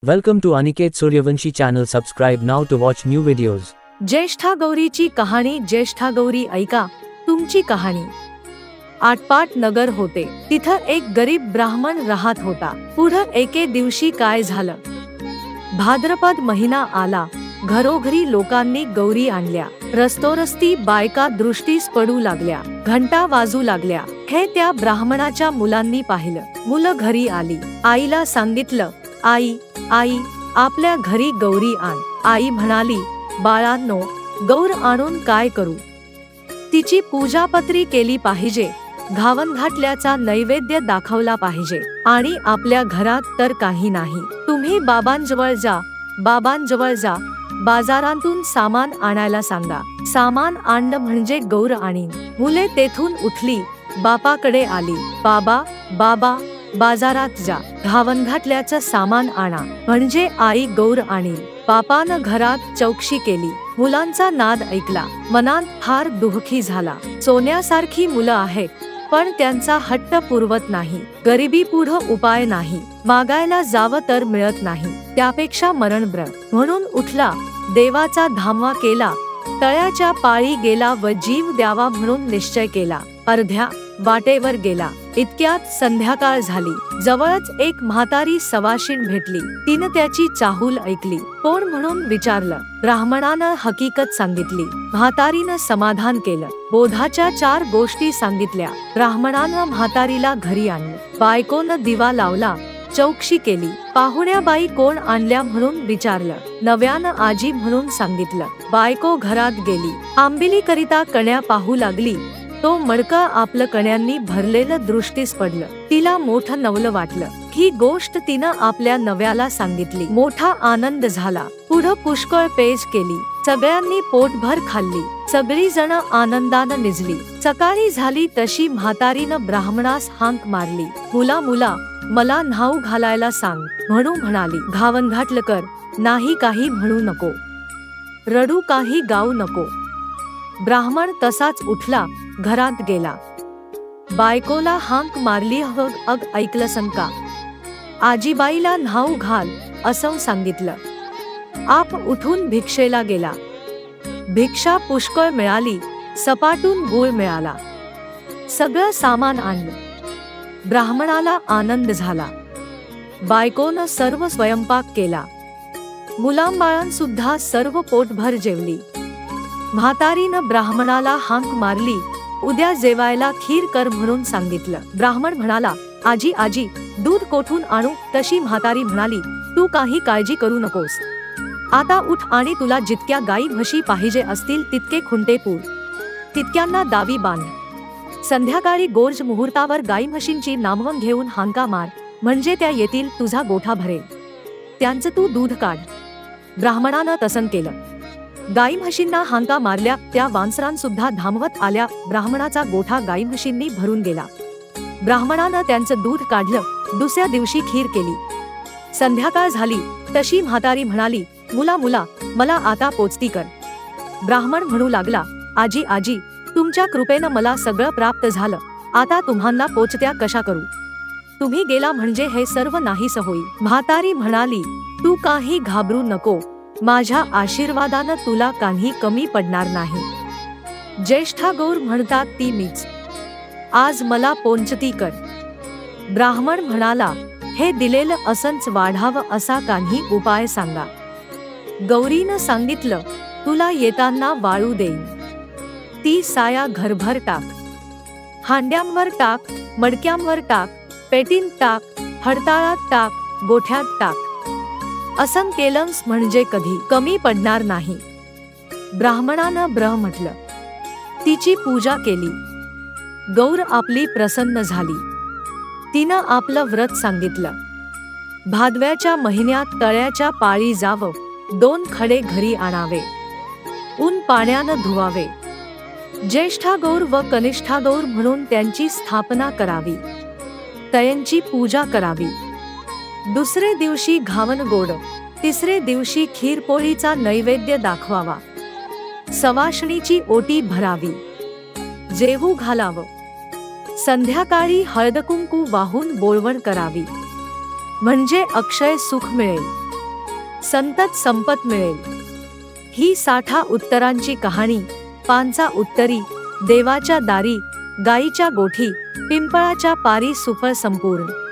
Welcome to Aniket Suryavanshi channel. Subscribe now to watch new videos. ज्येष्ठा गौरीची कहाणी. ज्येष्ठा गौरी ऐका तुमची कहाणी. आटपाट नगर होते. तिथं एक गरीब ब्राह्मण राहत होता. पुढं एके दिवशी काय झालं. भाद्रपद महिना आला. घरोघरी लोकांनी गौरी आणल्या. रस्तोरस्ती बायका दृष्टीस पडू लागल्या. घंटा वाजू लागल्या. हे त्या ब्राह्मणाच्या मुलांनी पाहिलं. मुलं घरी आली. आईला सांगितलं, आई आपल्या घरी गौरी आण. आई म्हणाली, बाळांनो, गौर आणून काय करू. तिची पूजापत्री केली पाहिजे. घावन घातल्याचा नैवेद्य दाखवला पाहिजे. आणि आपल्या घरात तर काही नाही. तुम्ही बाबांजवळ जा. बाजारातून सामान आणायला सांगा. सामान आणलं म्हणजे गौर आणीन. मुले तेथून उठली. बापाकडे आली. बाबा बाजारात जा. घावन घातल्याचं सामान आणा म्हणजे आई गौर आणीन. बापानं घरात चौकशी केली. मुलांचा नाद ऐकला. मनात फार दुःखी झाला. सोन्यासारखी मुलं आहेत, पण त्यांचा हट्ट पुरवत नाही. गरिबी पुढं उपाय नाही. मागायला जावं तर मिळत नाही. त्यापेक्षा मरण ब्र म्हणून उठला. देवाचा धामवा केला. तळ्याच्या पाळी गेला व जीव द्यावा म्हणून निश्चय केला. अर्ध्या वाटेवर गेला. इतक्यात संध्याकाळ झाली. जवळच एक म्हातारी सवाशीण भेटली. तिनं त्याची चाहूल ऐकली. कोण म्हणून विचारलं. ब्राह्मणानं हकीकत सांगितली. म्हातारीनं समाधान केलं. बोधाच्या 4 गोष्टी सांगितल्या. ब्राह्मणानं म्हातारीला घरी आणलं. बायकोनं दिवा लावला. चौकशी केली. पाहुण्याबाई कोण आणल्या म्हणून विचारलं. नव्यानं आजी म्हणून सांगितलं. बायको घरात गेली. आंबिली करिता कण्या पाहू लागली. तो मडकं आपलं कण्यांनी भरलेलं दृष्टीस पडलं. तिला मोठं नवलं वाटलं. ही गोष्ट तिनं आपल्या नव्याला सांगितली. मोठा आनंद झाला. पुढं पुष्कळ पेज केली. सगळ्यांनी पोटभर खाल्ली. सगळी जण आनंदानं निजली. सकाळी झाली तशी म्हातारीनं ब्राह्मणास हांक मारली. मुला मला न्हाऊ घालायला सांग म्हणून म्हणाली. घावन घातलं कर. नाही काही म्हणू नको. रडू काही गाऊ नको. ब्राह्मण तसाच उठला. घरात गेला. बायकोला हांक मारली. ऐकलं संका. आजीबाईला न्हाऊ घाल असं सांगितलं. आप उठून भिक्षेला गेला. भिक्षा पुष्कळ मिळाली. सपाटून गुळ मिळाला. सगळं सामान आणलं. ब्राह्मणाला आनंद झाला. बायकोनं सर्व स्वयंपाक केला. मुलांबाळांसुद्धा सर्व पोटभर जेवली. म्हातारीनं ब्राह्मणाला हांक मारली. उद्या जेवायला खीर कर म्हणून सांगितलं. ब्राह्मण म्हणाला, आजी दूध कोठून आणू. तशी म्हातारी म्हणाली, तू काही काळजी करू नकोस. आता उठ आणि तुला जितक्या गाई म्हशी पाहिजे असतील तितके खुंटे पूर. तितक्यांना दावी बांध. संध्याकाळी गोर्ज मुहूर्तावर गाई म्हशींची नामवं घेऊन हांका मार म्हणजे त्या येतील. तुझा गोठा भरेल. त्यांचं तू दूध काढ. ब्राह्मणानं तसं केलं. गाई म्हशींना हांका मारल्या. त्या वानसरांसुद्धा धामवत आल्या. ब्राह्मणाचा गोठा गाई म्हशींनी भरून गेला. ब्राह्मणानं त्यांचं दूध काढलं. दुसऱ्या दिवशी खीर केली. संध्याकाळ झाली तशी म्हातारी म्हणाली, मुला मला आता पोचती कर. ब्राह्मण म्हणू लागला, आजी तुमच्या कृपेनं मला सगळं प्राप्त झालं. आता तुम्हाला पोचत्या कशा करू. तुम्ही गेला म्हणजे हे सर्व नाहीस होईल. म्हातारी म्हणाली, तू काही घाबरू नको. माझ्या आशीर्वादानं तुला काही कमी पडणार नाही. ज्येष्ठा गौर म्हणतात ती मीच. आज मला पोंचती कर. ब्राह्मण म्हणाला, हे दिलेलं असंच वाढावं असा काही उपाय सांगा. गौरीनं सांगितलं, तुला येताना वाळू देईन. ती साया घरभर टाक. हांड्यांवर टाक. मडक्यांवर टाक. पेटीन टाक. हडताळात टाक. गोठ्यात टाक. असं केलंस म्हणजे कधी कमी पडणार नाही. ब्राह्मणानं ब्रह म्हटलं. तिची पूजा केली. गौर आपली प्रसन्न झाली. तिनं आपलं व्रत सांगितलं. भादव्याच्या महिन्यात तळ्याच्या पाळी जावं. 2 खडे घरी आणावे. ऊन पाण्यानं धुवावे. ज्येष्ठा गौर व कनिष्ठा गौर म्हणून त्यांची स्थापना करावी. तयांची पूजा करावी. दुसरे दिवशी घावन गोड. तिसरे दिवशी खीरपोळीचा नैवेद्य दाखवावा. सवाष्णीची ओटी भरावी. जेवू घालावं. संध्याकाळी हळदकुंकू वाहून बोळवण करावी. म्हणजे अक्षय सुख मिळेल. संतत संपत मिळेल। ही 60 उत्तरांची कहाणी, पांचा उत्तरी, देवाच्या दारी, गाईच्या गोठी, पिंपळाच्या पारी सुफळ संपूर्ण।